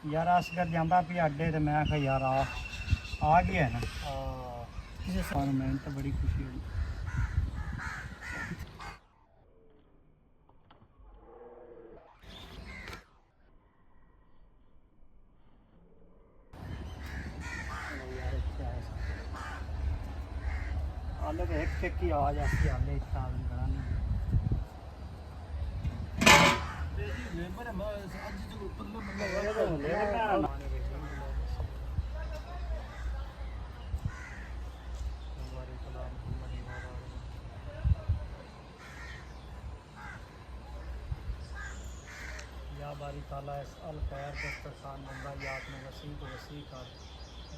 यार असगर जाता भी अड्डे तो मैं आखा यार आ गया ना मैंने तो बड़ी खुशी हुई। आले तो एक ही आ जाती आले इतना आदमी बड़ा नहीं या बारी ताला इस अल खैर दस्तरखान बंदा याद में वसी तो वसी कर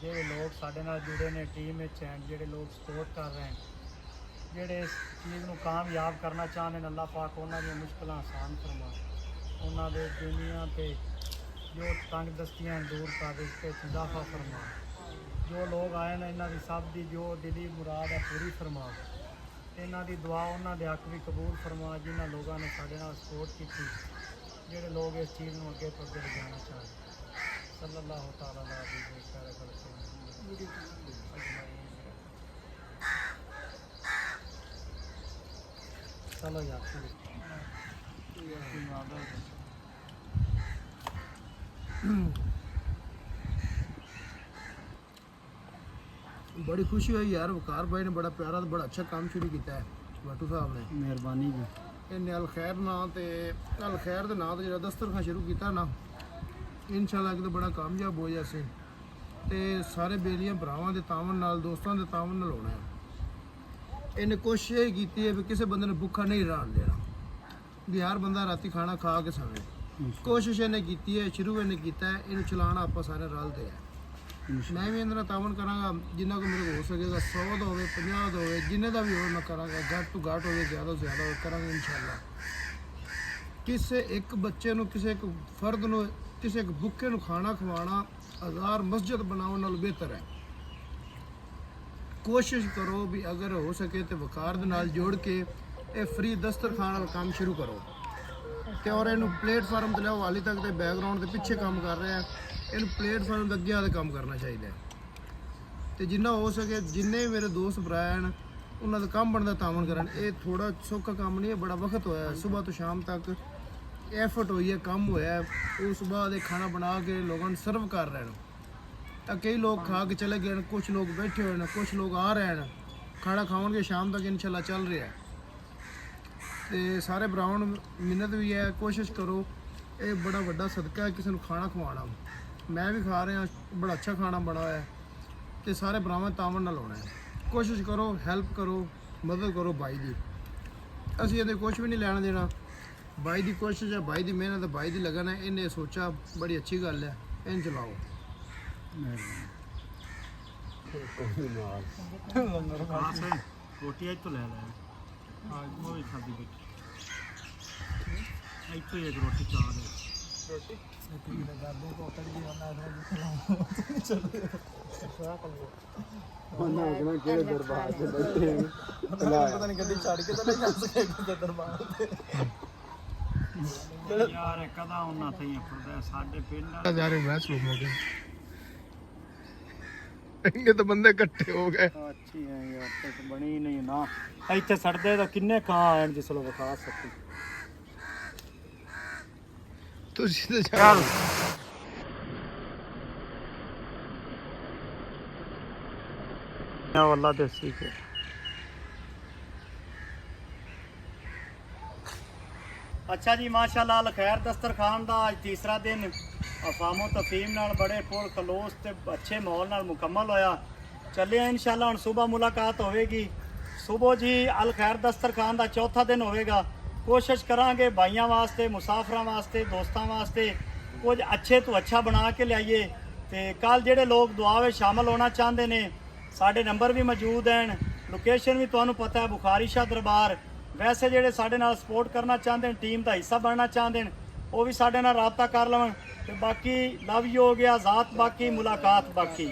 ਜਿਹੜੇ ਲੋਕ ਸਾਡੇ ਨਾਲ ਜੁੜੇ ਨੇ ਟੀਮ ਵਿੱਚ ਐਂਡ ਜਿਹੜੇ ਲੋਕ ਸਪੋਰਟ ਕਰ ਰਹੇ ਹਨ ਜਿਹੜੇ ਇਸ ਚੀਜ਼ ਨੂੰ ਕਾਮਯਾਬ ਕਰਨਾ ਚਾਹੁੰਦੇ ਨੇ ਅੱਲਾਹ ਪਾਕ ਉਹਨਾਂ ਦੀਆਂ ਮੁਸ਼ਕਲਾਂ ਆਸਾਨ ਫਰਮਾ ਉਹਨਾਂ ਦੇ ਦੁਨੀਆ ਤੇ ਜੋ ਤੰਗ ਦਸਤੀਆਂ ਦੂਰ ਕਰ ਇਸ ਤੇ ਇਜ਼ਾਫਾ ਫਰਮਾ ਜੋ ਲੋਕ ਆਏ ਨੇ ਇਹਨਾਂ ਦੀ ਸਭ ਦੀ ਜੋ ਦਿਲੀ ਮੁਰਾਦ ਹੈ ਪੂਰੀ ਫਰਮਾ ਇਹਨਾਂ ਦੀ ਦੁਆ ਉਹਨਾਂ ਦੇ ਹੱਕ ਵੀ ਕਬੂਲ ਫਰਮਾ ਜਿਨ੍ਹਾਂ ਲੋਕਾਂ ਨੇ ਸਾਡੇ ਨਾਲ ਸਪੋਰਟ ਕੀਤੀ ਜਿਹੜੇ ਲੋਕ ਇਸ ਚੀਜ਼ ਨੂੰ ਅੱਗੇ ਤੋਂ ਅੱਗੇ ਲਿਜਾਣਾ ਚਾਹੁੰਦੇ सल्लल्लाहु ताला अलैहि चलो यार बड़ी खुशी हुई यार वकार भाई ने बड़ा प्यारा बड़ा अच्छा काम शुरू किया है बाटू साहब ने मेहरबानी जी इन्हें अल खैर ना ते अल खैर दे नाम ते जो दस्तरखान शुरू किया ना इंशाल्लाह कि तो बड़ा कामयाब हो जाए तो सारे बेलियां भरावां दे तावन नाल दोस्तों के तावन नाल होना है। इन्हें कोशिश ये की है भी किसी बंदे ने भुखा नहीं रहन देना भी हर बंदा राती खाना खा के सोवे कोशिश इन्हें की है शुरू इन्हें किया है इन्हें चलाना आप सारे रलते हैं मैं भी इन्हें तावन कराँगा जिन्ना को मेरे को हो सकेगा 100 का हो 50 का हो जिन्हें का भी हो मैं कराँगा घट टू घट हो ज़्यादा से ज़्यादा कराँगा इंशाल्लाह किसी एक बच्चे को किसी एक फर्द को किसी एक भुखे को खाना खवाना 1000 मस्जिद बनाने नाल बेहतर है। कोशिश करो भी अगर हो सके तो वकार दे नाल जोड़ के ये फ्री दस्तरखान वाला काम शुरू करो तो और इनू प्लेटफार्म ते लियाओ हाली तक तो बैकग्राउंड के पिछे काम कर रहे हैं इन प्लेटफार्म के अगे आके काम करना चाहिए तो जिन्ना हो सके जिन्ने मेरे दोस्त भरा हैं उन्होंने काम बनता तावन करन ये थोड़ा सौखा काम नहीं है बड़ा वक्त होया सुबह तो शाम तक एफर्ट हुई है कम होया उस बाद खाना बना के लोगों ने सर्व कर रहे हैं कई लोग खा के चले गए कुछ लोग बैठे हुए हैं कुछ लोग आ रहे हैं खाना खाओगे शाम तक इंशाल्लाह चल रहा है तो सारे भरावां मिन्नत भी है कोशिश करो ये बड़ा वड्डा सदका है किसी को खाना खवाना मैं भी खा रहा बड़ा अच्छा खाना बना है तो सारे भरावां तावन नाल होना है कोशिश करो हेल्प करो मदद करो भाई की असीं इहदे कुछ भी नहीं लैना देना भाई की कोशिश है भाई की मेहनत भाई की लगन है इन्हें सोचा बड़ी अच्छी गल है इन चलाओ रोटी तो ले वो भी खाधी बैठी एक रोटी चाह यार कदा होना थी साडे पिंड यार मैच हो गए इनके तो बंदे इकट्ठे हो गए अच्छी है यार तो बनी नहीं ना इतने सड़दे तो किन्ने कहाँ आए जिसलो विखा सकते तुझे तो चल वाला देसी के अच्छा जी माशाल्लाह अल खैर दस्तरखान का अज तीसरा दिन अफामो तफीम नाल बड़े पुल खलोस ते अच्छे माहौल नाल मुकम्मल होया चले इंशाल्लाह हुण सुबह मुलाकात होवेगी सुबह जी अल खैर दस्तरखान का चौथा दिन होवेगा कोशिश करांगे भाइयों वास्ते मुसाफिरां वास्ते दोस्तों वास्ते कुछ अच्छे तो अच्छा बना के लियाइए ते कल जेडे लोग दुआ में शामिल होना चाहते ने साडे नंबर भी मौजूद हैं लोकेशन भी तुहानूं पता है बुखारी शाह दरबार वैसे जेडे साडे नाल सपोर्ट करना चाहते हैं टीम का हिस्सा बनना चाहते हैं वो भी साडे नाल राबता कर लवन ते बाकी लव यू हो गया ज़ात बाकी मुलाकात बाकी।